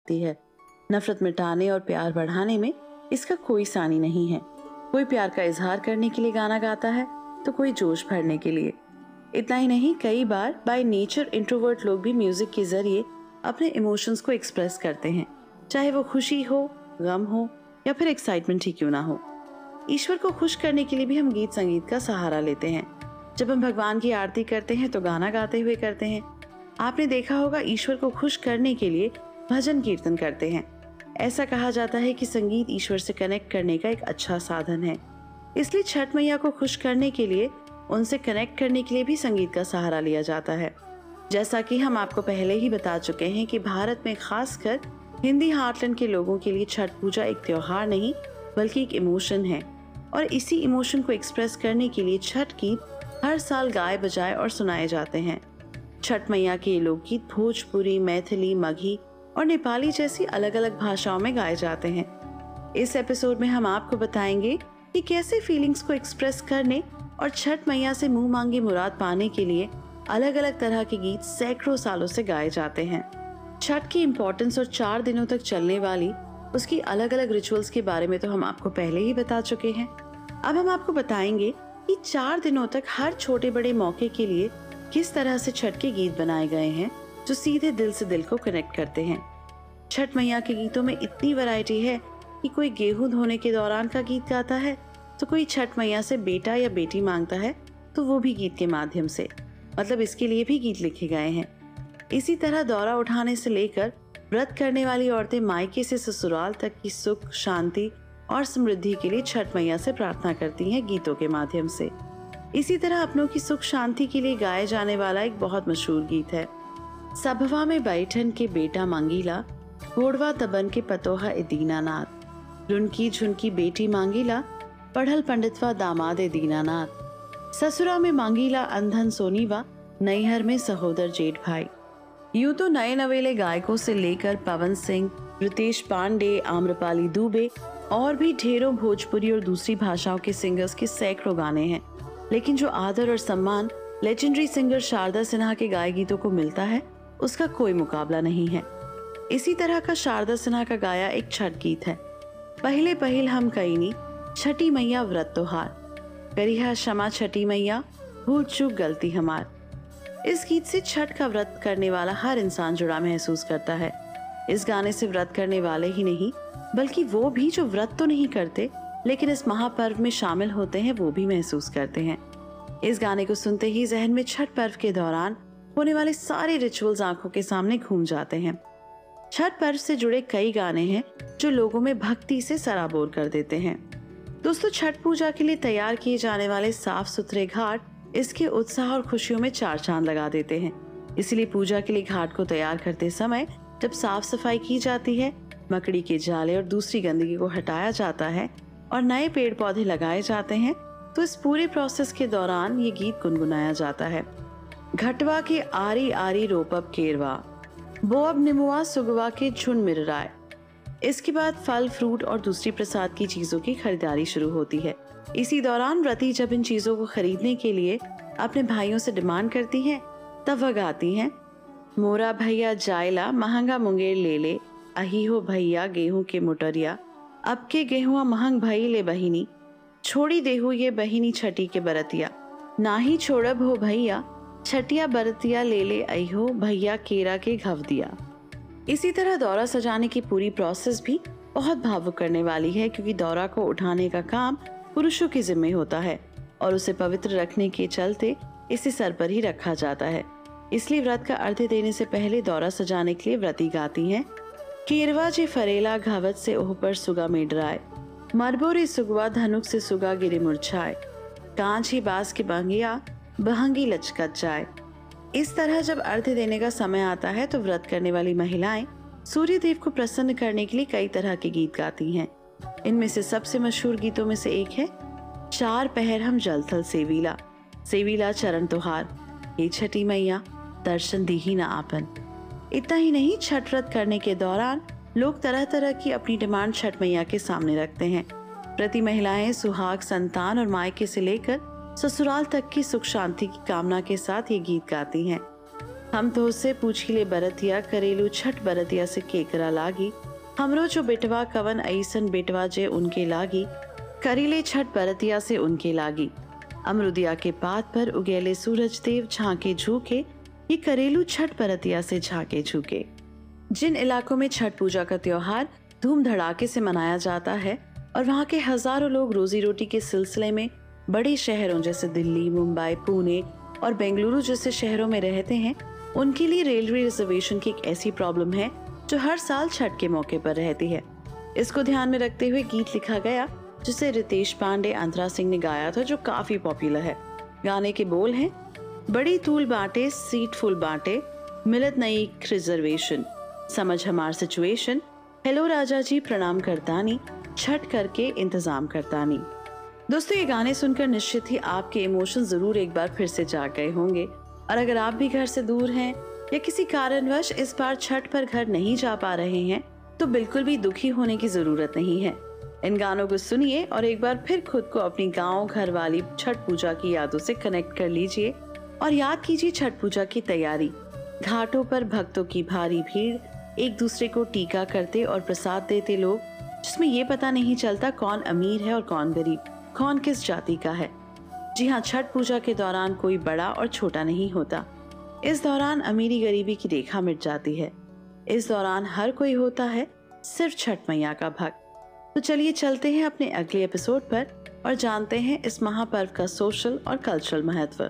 सकती है। नफरत मिटाने और प्यार बढ़ाने में इसका कोई सानी नहीं है। कोई प्यार का इजहार करने के लिए गाना गाता है तो कोई जोश भरने के लिए। इतना ही नहीं, कई बार बाय नेचर इंट्रोवर्ट लोग भी म्यूजिक के जरिए अपने इमोशंस को एक्सप्रेस करते हैं, चाहे वो खुशी हो, गम हो या फिर एक्साइटमेंट ही क्यों ना हो। ईश्वर को खुश करने के लिए भी हम गीत संगीत का सहारा लेते हैं। जब हम भगवान की आरती करते हैं तो गाना गाते हुए करते हैं। आपने देखा होगा, ईश्वर को खुश करने के लिए भजन कीर्तन करते हैं। ऐसा कहा जाता है कि संगीत ईश्वर से कनेक्ट करने का एक अच्छा साधन है। इसलिए छठ मैया को खुश करने के लिए, उनसे कनेक्ट करने के लिए भी संगीत का सहारा लिया जाता है। जैसा कि हम आपको पहले ही बता चुके हैं कि भारत में खासकर हिंदी हार्टलैंड के लोगों के लिए छठ पूजा एक त्योहार नहीं बल्कि एक इमोशन है, और इसी इमोशन को एक्सप्रेस करने के लिए छठ गीत हर साल गाए बजाए और सुनाए जाते हैं। छठ मैया के ये लोकगीत भोजपुरी, मैथिली, मगही और नेपाली जैसी अलग अलग भाषाओं में गाए जाते हैं। इस एपिसोड में हम आपको बताएंगे कि कैसे फीलिंग्स को एक्सप्रेस करने और छठ मैया से मुंह मांगी मुराद पाने के लिए अलग अलग तरह के गीत सैकड़ों सालों से गाए जाते हैं। छठ की इम्पोर्टेंस और 4 दिनों तक चलने वाली उसकी अलग अलग रिचुअल्स के बारे में तो हम आपको पहले ही बता चुके हैं। अब हम आपको बताएंगे कि 4 दिनों तक हर छोटे बड़े मौके के लिए किस तरह से छठ के गीत बनाए गए हैं जो सीधे दिल से दिल को कनेक्ट करते हैं। छठ मैया के गीतों में इतनी वैरायटी है कि कोई गेहूं धोने के दौरान का गीत गाता है तो कोई छठ मैया से बेटा या बेटी मांगता है तो वो भी गीत के माध्यम से, मतलब इसके लिए भी गीत लिखे गए हैं। इसी तरह दौरा उठाने से लेकर व्रत करने वाली औरतें मायके से ससुराल तक की सुख, शांति और समृद्धि के लिए छठ मैया से प्रार्थना करती हैं गीतों के माध्यम से। इसी तरह अपनों की सुख शांति के लिए गाए जाने वाला एक बहुत मशहूर गीत है, सभवा में बैठन के बेटा मांगीला, घोड़वा तबन के पतोहा ए दीनानाथ, रुनकी झुनकी बेटी मांगीला, पढ़ल पंडितवा दामाद ए दीनानाथ, ससुरा में मांगीला अंधन सोनीवा, नैहर में सहोदर जेठ भाई। यूं तो नए नवेले गायकों से लेकर पवन सिंह, रितेश पांडे, आम्रपाली दुबे और भी ढेरों भोजपुरी और दूसरी भाषाओं के सिंगर्स के सैकड़ों गाने हैं, लेकिन जो आदर और सम्मान लेजेंडरी सिंगर शारदा सिन्हा के गाए गीतों को मिलता है उसका कोई मुकाबला नहीं है। इसी तरह का शारदा सिन्हा का गाया एक छठ गीत है, पहले पहिल हम कईनी, छठी मैया व्रत त्योहार, करिहा क्षमा छठी मैया, भूल चूक गलती हमार। इस गीत से छठ का व्रत करने वाला हर इंसान जुड़ा महसूस करता है। इस गाने से व्रत करने वाले ही नहीं बल्कि वो भी जो व्रत तो नहीं करते लेकिन इस महापर्व में शामिल होते हैं वो भी महसूस करते हैं। इस गाने को सुनते ही जहन में छठ पर्व के दौरान होने वाले सारे रिचुअल्स आंखों के सामने घूम जाते हैं। छठ पर्व से जुड़े कई गाने हैं जो लोगों में भक्ति से सराबोर कर देते हैं। दोस्तों, छठ पूजा के लिए तैयार किए जाने वाले साफ सुथरे घाट इसके उत्साह और खुशियों में 4 चांद लगा देते हैं। इसलिए पूजा के लिए घाट को तैयार करते समय जब साफ सफाई की जाती है, मकड़ी के जाले और दूसरी गंदगी को हटाया जाता है और नए पेड़ पौधे लगाए जाते हैं, तो इस पूरे प्रोसेस के दौरान ये गीत गुनगुनाया जाता है। घटवा के आरी आरी रोपब केरवा, बोअब निमुआ सुगवा के झुन मिर्राय। इसके बाद फल, फ्रूट और दूसरी प्रसाद की चीजों की खरीदारी शुरू होती है। इसी दौरान व्रती जब इन चीजों को खरीदने के लिए अपने भाइयों से डिमांड करती हैं, तब वह गाती हैं, मोरा भैया जायला महंगा मुंगेर ले ले, अही हो भैया गेहूं के मोटरिया, अब के गेहुआ महंग भई ले बहिनी, छोड़ी देहु ये बहिनी छठी के बरतिया, ना ही छोड़ब हो भैया, छटिया बरतिया ले ले अहो भैया केरा के घव दिया। इसी तरह दौरा सजाने की पूरी प्रोसेस भी बहुत भावुक करने वाली है, क्योंकि दौरा को उठाने का काम पुरुषों के जिम्मे होता है और उसे पवित्र रखने के चलते इसे सर पर ही रखा जाता है। इसलिए व्रत का अर्घ्य देने से पहले दौरा सजाने के लिए व्रती गाती हैं, केरवा जे फरेला घावत से ओह पर सुगा मेडराय, मरबोरी सुगवा धनुक से सुगा गिरे मुरछाए, कांच ही बास के बंगिया बहंगी लचकत जाए। इस तरह जब अर्घ्य देने का समय आता है तो व्रत करने वाली महिलाएं सूर्य देव को प्रसन्न करने के लिए कई तरह के गीत गाती हैं। इनमें से सबसे मशहूर गीतों में से एक है, 4 पहर हम जल थल सेवीला, सेवीला चरण तुहार, हे छठी मैया दर्शन दीही ना आपन। इतना ही नहीं, छठ व्रत करने के दौरान लोग तरह तरह की अपनी डिमांड छठ मैया के सामने रखते हैं। प्रति महिलाएं सुहाग, संतान और मायके से लेकर ससुराल तक की सुख शांति की कामना के साथ ये गीत गाती हैं। हम तो उससे पूछिले बरतिया करेलू छठ बरतिया से केकरा लागी, हमरो जो बेटवा कवन ऐसन बेटवा जे उनके लागी, करीले छठ बरतिया से उनके लागी। अमरुदिया के पात पर उगेले सूरज देव झांके झूके, ये करेलू छठ बरतिया से झांके झूके। जिन इलाकों में छठ पूजा का त्योहार धूम धड़ाके से मनाया जाता है और वहाँ के हजारों लोग रोजी रोटी के सिलसिले में बड़े शहरों जैसे दिल्ली, मुंबई, पुणे और बेंगलुरु जैसे शहरों में रहते हैं, उनके लिए रेलवे रिजर्वेशन की एक ऐसी प्रॉब्लम है जो हर साल छठ के मौके पर रहती है। इसको ध्यान में रखते हुए गीत लिखा गया जिसे रितेश पांडे, अंतरा सिंह ने गाया था, जो काफी पॉपुलर है। गाने के बोल हैं, बड़ी तूल बांटे सीट फुल बांटे, मिलत नई रिजर्वेशन, समझ हमार सिचुएशन, हेलो राजा जी प्रणाम करतानी, छठ करके इंतजाम करतानी। दोस्तों, ये गाने सुनकर निश्चित ही आपके इमोशन जरूर एक बार फिर से जाग गए होंगे। और अगर आप भी घर से दूर हैं या किसी कारणवश इस बार छठ पर घर नहीं जा पा रहे हैं, तो बिल्कुल भी दुखी होने की जरूरत नहीं है। इन गानों को सुनिए और एक बार फिर खुद को अपनी गांव घर वाली छठ पूजा की यादों से कनेक्ट कर लीजिए और याद कीजिए छठ पूजा की तैयारी। घाटों पर भक्तों की भारी भीड़, एक दूसरे को टीका करते और प्रसाद देते लोग, जिसमें ये पता नहीं चलता कौन अमीर है और कौन गरीब, कौन किस जाति का है। जी हाँ, छठ पूजा के दौरान कोई बड़ा और छोटा नहीं होता। इस दौरान अमीरी गरीबी की रेखा मिट जाती है। इस दौरान हर कोई होता है सिर्फ छठ मैया का भक्त। तो चलिए चलते हैं अपने अगले एपिसोड पर और जानते हैं इस महापर्व का सोशल और कल्चरल महत्व।